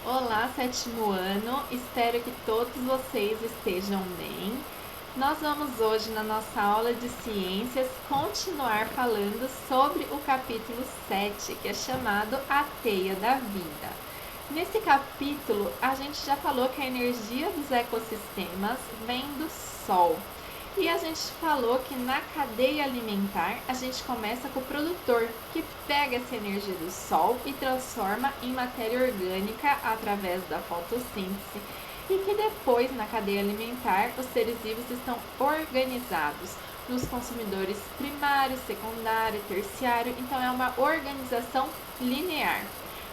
Olá, sétimo ano, espero que todos vocês estejam bem. Nós vamos hoje, na nossa aula de ciências, continuar falando sobre o capítulo 7, que é chamado A Teia da Vida. Nesse capítulo, a gente já falou que a energia dos ecossistemas vem do Sol. E a gente falou que na cadeia alimentar a gente começa com o produtor, que pega essa energia do sol e transforma em matéria orgânica através da fotossíntese, e que depois na cadeia alimentar os seres vivos estão organizados nos consumidores primário, secundário, terciário, então é uma organização linear.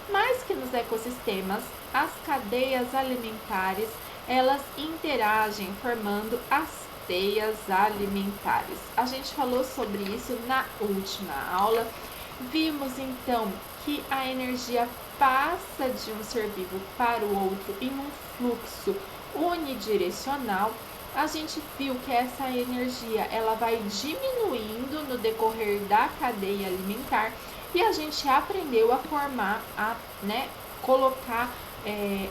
Mais que nos ecossistemas, as cadeias alimentares elas interagem formando as teias alimentares. A gente falou sobre isso na última aula. Vimos então que a energia passa de um ser vivo para o outro em um fluxo unidirecional. A gente viu que essa energia ela vai diminuindo no decorrer da cadeia alimentar e a gente aprendeu a formar, colocar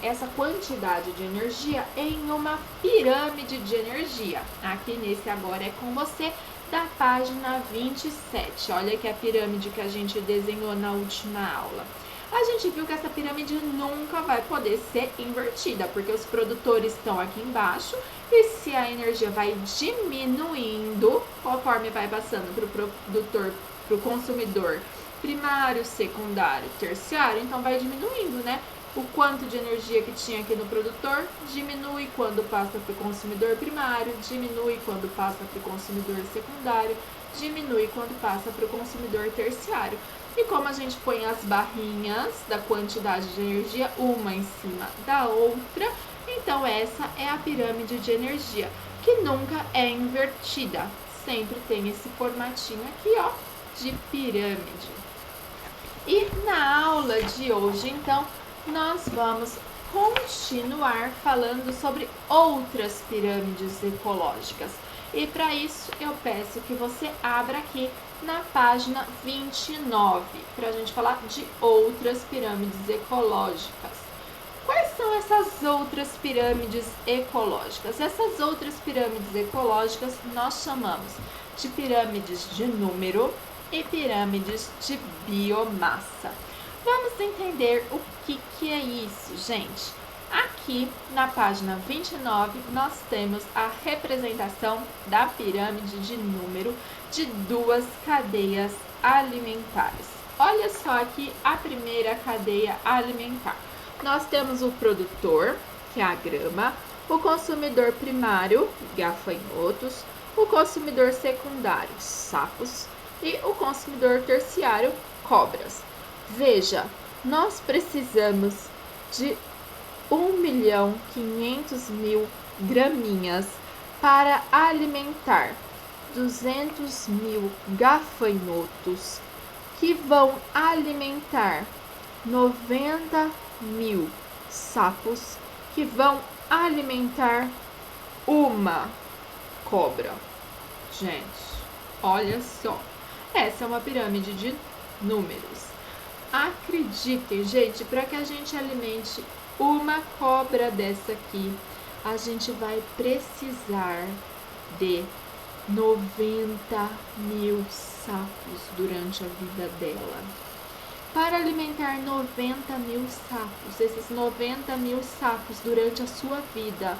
essa quantidade de energia em uma pirâmide de energia. Aqui nesse agora é com você, da página 27. Olha aqui a pirâmide que a gente desenhou na última aula. A gente viu que essa pirâmide nunca vai poder ser invertida, porque os produtores estão aqui embaixo e se a energia vai diminuindo, conforme vai passando para o produtor, para o consumidor primário, secundário, terciário, então vai diminuindo, né? O quanto de energia que tinha aqui no produtor diminui quando passa para o consumidor primário, diminui quando passa para o consumidor secundário, diminui quando passa para o consumidor terciário. E como a gente põe as barrinhas da quantidade de energia uma em cima da outra, então essa é a pirâmide de energia, que nunca é invertida. Sempre tem esse formatinho aqui, ó, de pirâmide. E na aula de hoje, então, nós vamos continuar falando sobre outras pirâmides ecológicas. E para isso eu peço que você abra aqui na página 29, para a gente falar de outras pirâmides ecológicas. Quais são essas outras pirâmides ecológicas? Essas outras pirâmides ecológicas nós chamamos de pirâmides de número e pirâmides de biomassa. Vamos entender o que é isso, gente. Aqui na página 29 nós temos a representação da pirâmide de número de duas cadeias alimentares. Olha só aqui a primeira cadeia alimentar. Nós temos o produtor, que é a grama, o consumidor primário, gafanhotos, o consumidor secundário, sapos, e o consumidor terciário, cobras. Veja, nós precisamos de 1.500.000 graminhas para alimentar 200.000 gafanhotos, que vão alimentar 90.000 sapos, que vão alimentar uma cobra. Gente, olha só. Essa é uma pirâmide de números. Acreditem, gente, para que a gente alimente uma cobra dessa aqui, a gente vai precisar de 90.000 sapos durante a vida dela. Para alimentar 90.000 sapos, esses 90.000 sapos durante a sua vida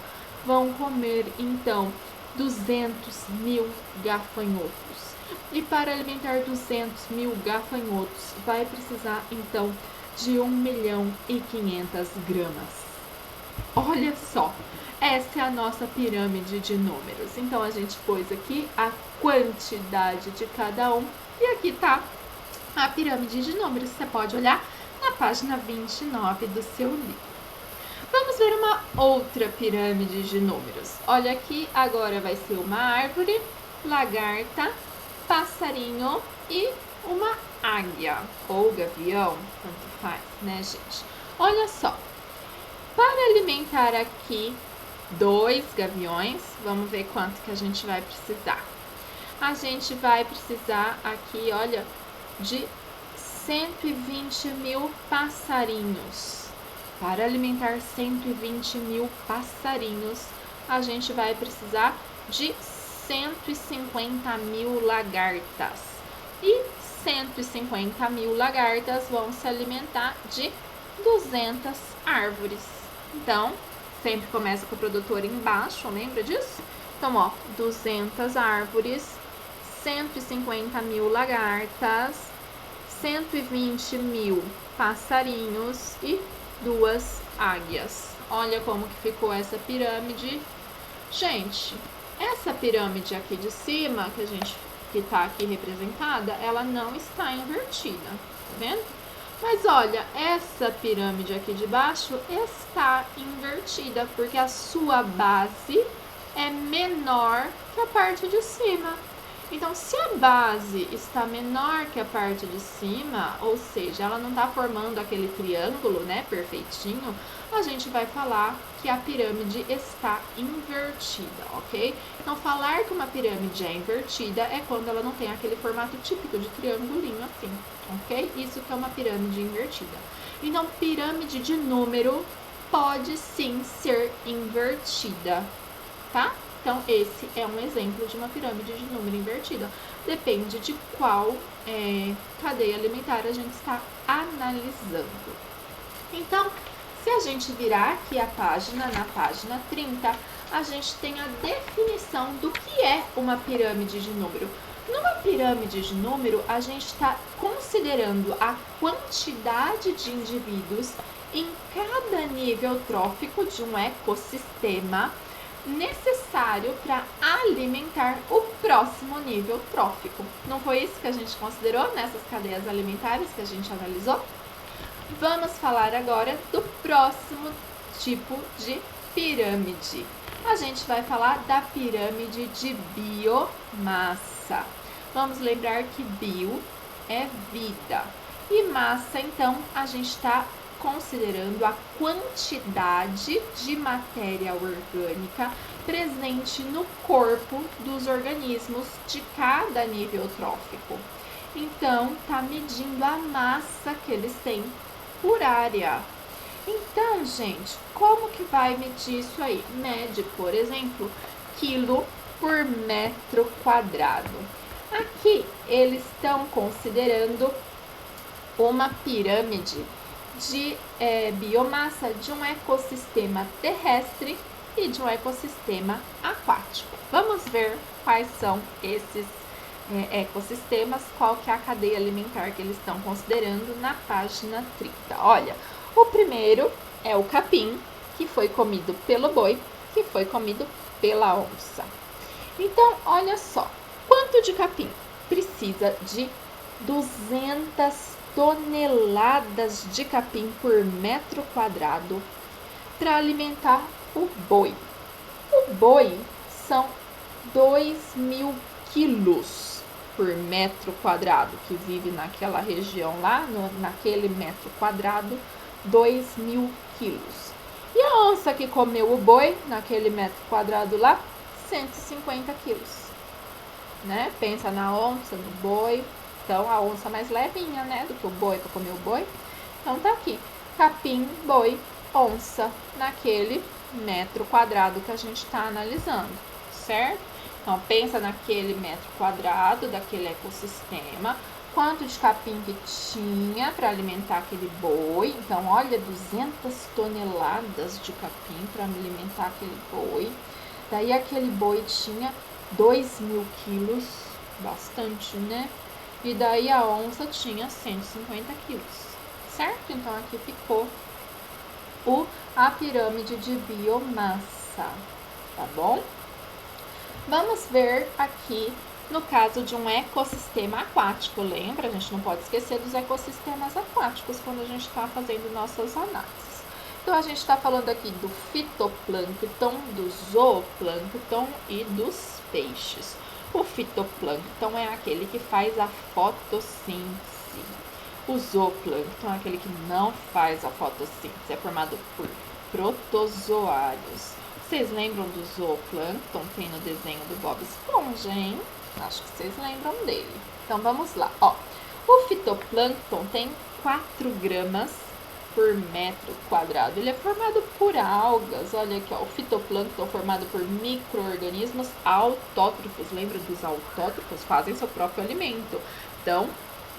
vão comer, então, 200.000 gafanhotos. E para alimentar 200.000 gafanhotos, vai precisar, então, de 1.500.000 gramas. Olha só, essa é a nossa pirâmide de números. Então, a gente pôs aqui a quantidade de cada um. E aqui tá a pirâmide de números. Você pode olhar na página 29 do seu livro. Vamos ver uma outra pirâmide de números. Olha aqui, agora vai ser uma árvore, lagarta, passarinho e uma águia ou gavião, tanto faz, né, gente? Olha só, para alimentar aqui 2 gaviões, vamos ver quanto que a gente vai precisar. A gente vai precisar aqui, olha, de 120.000 passarinhos. Para alimentar 120 mil passarinhos, a gente vai precisar de 150 mil lagartas. E 150 mil lagartas vão se alimentar de 200 árvores. Então, sempre começa com o produtor embaixo, lembra disso? Então, ó, 200 árvores, 150 mil lagartas, 120 mil passarinhos e 2 águias. Olha como que ficou essa pirâmide. Gente, essa pirâmide aqui de cima, que tá aqui representada, ela não está invertida, tá vendo? Mas olha, essa pirâmide aqui de baixo está invertida, porque a sua base é menor que a parte de cima. Então, se a base está menor que a parte de cima, ou seja, ela não está formando aquele triângulo, né, perfeitinho, a gente vai falar que a pirâmide está invertida, ok? Então, falar que uma pirâmide é invertida é quando ela não tem aquele formato típico de triangulinho assim, ok? Isso que é uma pirâmide invertida. Então, pirâmide de número pode sim ser invertida, tá? Então, esse é um exemplo de uma pirâmide de número invertida. Depende de qual cadeia alimentar a gente está analisando. Então, se a gente virar aqui a página, na página 30, a gente tem a definição do que é uma pirâmide de número. Numa pirâmide de número, a gente está considerando a quantidade de indivíduos em cada nível trófico de um ecossistema necessário para alimentar o próximo nível trófico. Não foi isso que a gente considerou nessas cadeias alimentares que a gente analisou? Vamos falar agora do próximo tipo de pirâmide. A gente vai falar da pirâmide de biomassa. Vamos lembrar que bio é vida e massa, então, a gente está considerando a quantidade de matéria orgânica presente no corpo dos organismos de cada nível trófico. Então, está medindo a massa que eles têm por área. Então, gente, como que vai medir isso aí? Mede, por exemplo, quilo por metro quadrado. Aqui, eles estão considerando uma pirâmide de biomassa de um ecossistema terrestre e de um ecossistema aquático. Vamos ver quais são esses ecossistemas, qual que é a cadeia alimentar que eles estão considerando na página 30. Olha, o primeiro é o capim, que foi comido pelo boi, que foi comido pela onça. Então, olha só, quanto de capim? Precisa de 200 toneladas de capim por metro quadrado para alimentar o boi. O boi são 2.000 quilos por metro quadrado, que vive naquela região lá, naquele metro quadrado, 2.000 quilos. E a onça que comeu o boi, naquele metro quadrado lá, 150 quilos. Né? Pensa na onça, no boi. Então, a onça mais levinha, né, do que o boi, para comer o boi. Então, tá aqui, capim, boi, onça, naquele metro quadrado que a gente está analisando, certo? Então, pensa naquele metro quadrado daquele ecossistema, quanto de capim que tinha para alimentar aquele boi. Então, olha, 200 toneladas de capim para alimentar aquele boi. Daí, aquele boi tinha 2.000 quilos, bastante, né? E daí a onça tinha 150 quilos, certo? Então, aqui ficou a pirâmide de biomassa, tá bom? Vamos ver aqui no caso de um ecossistema aquático. Lembra? A gente não pode esquecer dos ecossistemas aquáticos quando a gente está fazendo nossas análises. Então, a gente está falando aqui do fitoplâncton, do zooplâncton e dos peixes. O fitoplâncton é aquele que faz a fotossíntese. O zooplâncton é aquele que não faz a fotossíntese, é formado por protozoários. Vocês lembram do zooplâncton? Tem no desenho do Bob Esponja, hein? Acho que vocês lembram dele. Então, vamos lá. Ó, o fitoplâncton tem 4 gramas por metro quadrado. Ele é formado por algas, olha aqui, ó, o fitoplâncton formado por micro-organismos autótrofos. Lembra dos autótrofos? Fazem seu próprio alimento. Então,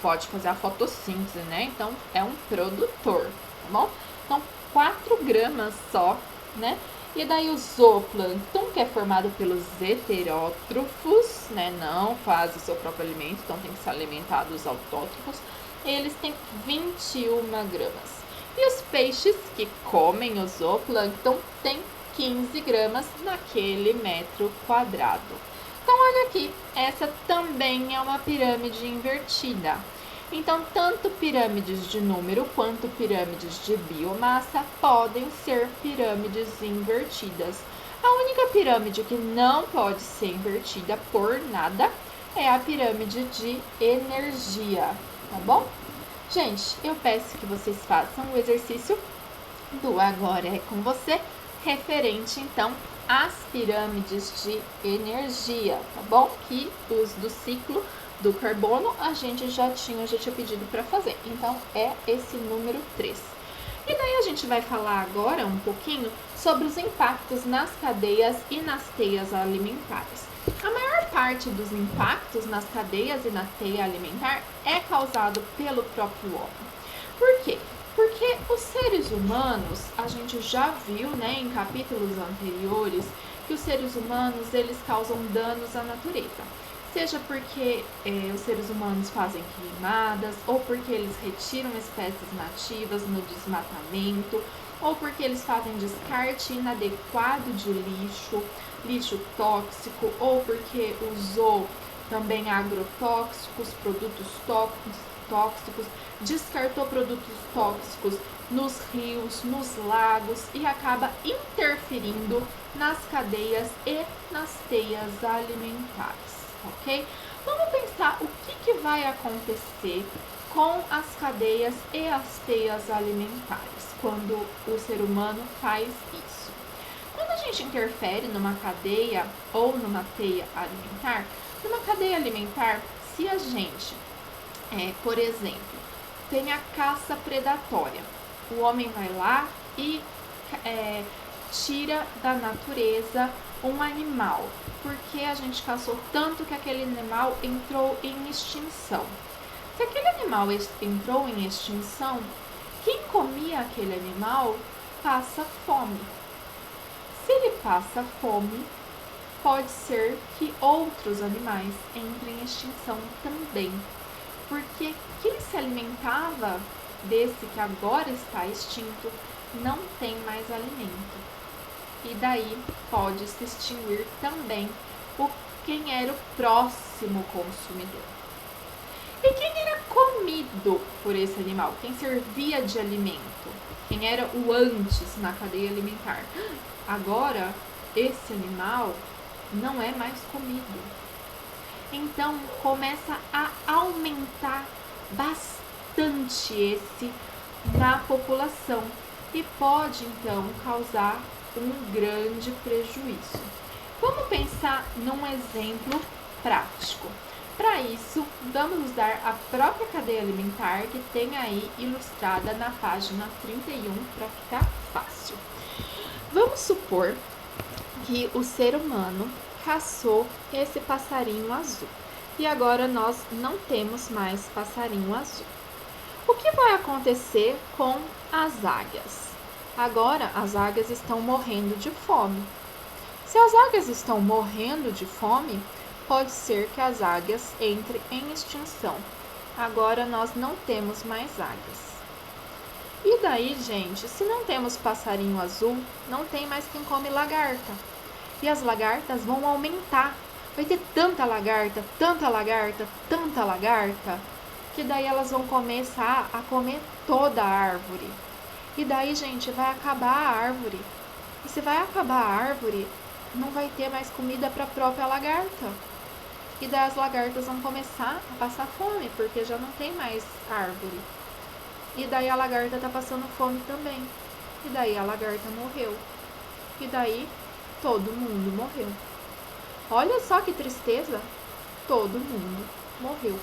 pode fazer a fotossíntese, né? Então, é um produtor, tá bom? Então, 4 gramas só, né? E daí o zooplâncton, que é formado pelos heterótrofos, né? Não faz o seu próprio alimento, então tem que se alimentar dos autótrofos. Eles têm 21 gramas. E os peixes que comem o zooplâncton têm 15 gramas naquele metro quadrado. Então, olha aqui, essa também é uma pirâmide invertida. Então, tanto pirâmides de número quanto pirâmides de biomassa podem ser pirâmides invertidas. A única pirâmide que não pode ser invertida por nada é a pirâmide de energia, tá bom? Gente, eu peço que vocês façam o exercício do Agora é com você, referente então às pirâmides de energia, tá bom? Que os do ciclo do carbono a gente já tinha pedido para fazer. Então, é esse número 3. E daí a gente vai falar agora um pouquinho sobre os impactos nas cadeias e nas teias alimentares. A maior parte dos impactos nas cadeias e na teia alimentar é causado pelo próprio homem. Por quê? Porque os seres humanos, a gente já viu, né, em capítulos anteriores, que os seres humanos, eles causam danos à natureza. Seja porque os seres humanos fazem queimadas, ou porque eles retiram espécies nativas no desmatamento, ou porque eles fazem descarte inadequado de lixo tóxico, ou porque usou também agrotóxicos, produtos tóxicos, descartou produtos tóxicos nos rios, nos lagos e acaba interferindo nas cadeias e nas teias alimentares. Ok? Vamos pensar o que vai acontecer com as cadeias e as teias alimentares quando o ser humano faz isso. Quando a gente interfere numa cadeia ou numa teia alimentar, numa cadeia alimentar, se a gente, por exemplo, tem a caça predatória, o homem vai lá e tira da natureza um animal, porque a gente caçou tanto que aquele animal entrou em extinção. Se aquele animal entrou em extinção, quem comia aquele animal passa fome. Se ele passa fome, pode ser que outros animais entrem em extinção também, porque quem se alimentava desse que agora está extinto não tem mais alimento. E daí pode se extinguir também quem era o próximo consumidor. E quem era comido por esse animal? Quem servia de alimento? Quem era o antes na cadeia alimentar? Agora, esse animal não é mais comido. Então, começa a aumentar bastante esse na população e pode, então, causar um grande prejuízo. Vamos pensar num exemplo prático. Para isso, vamos usar a própria cadeia alimentar que tem aí ilustrada na página 31 para ficar fácil. Vamos supor que o ser humano caçou esse passarinho azul e agora nós não temos mais passarinho azul. O que vai acontecer com as águias? Agora as águias estão morrendo de fome. Se as águias estão morrendo de fome, pode ser que as águias entrem em extinção. Agora nós não temos mais águias. E daí, gente, se não temos passarinho azul, não tem mais quem come lagarta. E as lagartas vão aumentar. Vai ter tanta lagarta, tanta lagarta, tanta lagarta, que daí elas vão começar a comer toda a árvore. E daí, gente, vai acabar a árvore. E se vai acabar a árvore, não vai ter mais comida para a própria lagarta. E daí as lagartas vão começar a passar fome, porque já não tem mais árvore. E daí a lagarta está passando fome também. E daí a lagarta morreu. E daí todo mundo morreu. Olha só que tristeza. Todo mundo morreu.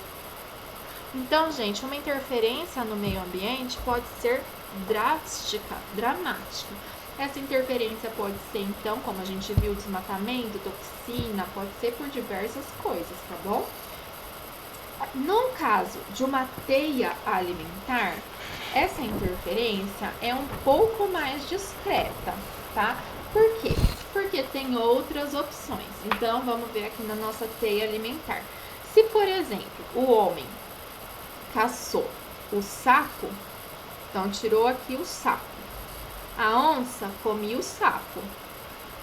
Então, gente, uma interferência no meio ambiente pode ser drástica, dramática. Essa interferência pode ser, então, como a gente viu, desmatamento, toxina, pode ser por diversas coisas, tá bom? No caso de uma teia alimentar, essa interferência é um pouco mais discreta, tá? Por quê? Porque tem outras opções. Então, vamos ver aqui na nossa teia alimentar. Se, por exemplo, o homem caçou o sapo, então tirou aqui o sapo. A onça comia o sapo,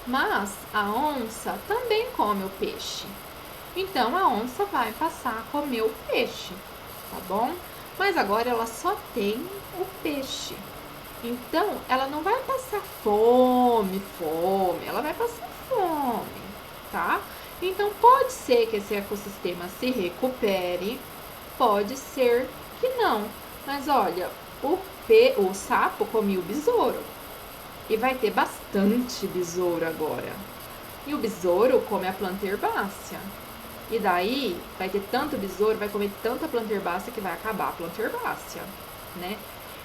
mas a onça também come o peixe. Então a onça vai passar a comer o peixe, tá bom? Mas agora ela só tem o peixe. Então ela não vai passar fome, ela vai passar fome, tá? Então pode ser que esse ecossistema se recupere, pode ser que não. Mas olha, o sapo comia o besouro e vai ter bastante besouro agora. E o besouro come a planta herbácea. E daí vai ter tanto besouro, vai comer tanta planta herbácea que vai acabar a planta herbácea, né?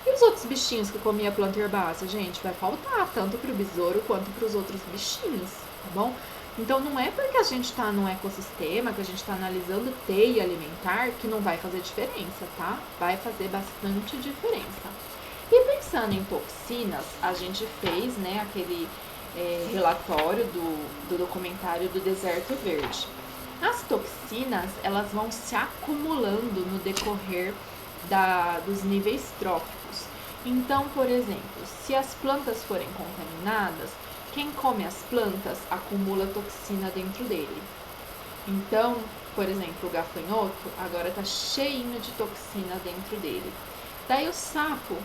E os outros bichinhos que comiam a planta herbácea, gente, vai faltar tanto para o besouro quanto para os outros bichinhos, tá bom? Então não é porque a gente está num ecossistema, que a gente está analisando teia alimentar, que não vai fazer diferença, tá? Vai fazer bastante diferença. E pensando em toxinas, a gente fez, né, aquele relatório do documentário do Deserto Verde. As toxinas, elas vão se acumulando no decorrer dos níveis tróficos. Então, por exemplo, se as plantas forem contaminadas, quem come as plantas acumula toxina dentro dele. Então, por exemplo, o gafanhoto agora está cheinho de toxina dentro dele. Daí o sapo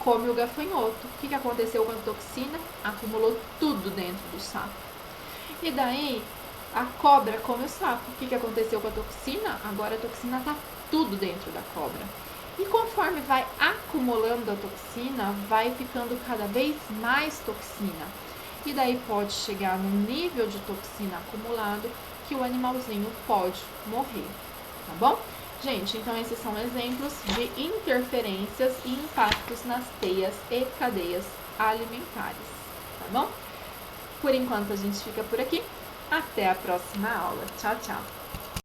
come o gafanhoto. O que aconteceu com a toxina? Acumulou tudo dentro do sapo. E daí a cobra come o sapo. O que aconteceu com a toxina? Agora a toxina está tudo dentro da cobra. E conforme vai acumulando a toxina, vai ficando cada vez mais toxina. E daí pode chegar num nível de toxina acumulado que o animalzinho pode morrer, tá bom? Gente, então esses são exemplos de interferências e impactos nas teias e cadeias alimentares, tá bom? Por enquanto a gente fica por aqui. Até a próxima aula. Tchau, tchau!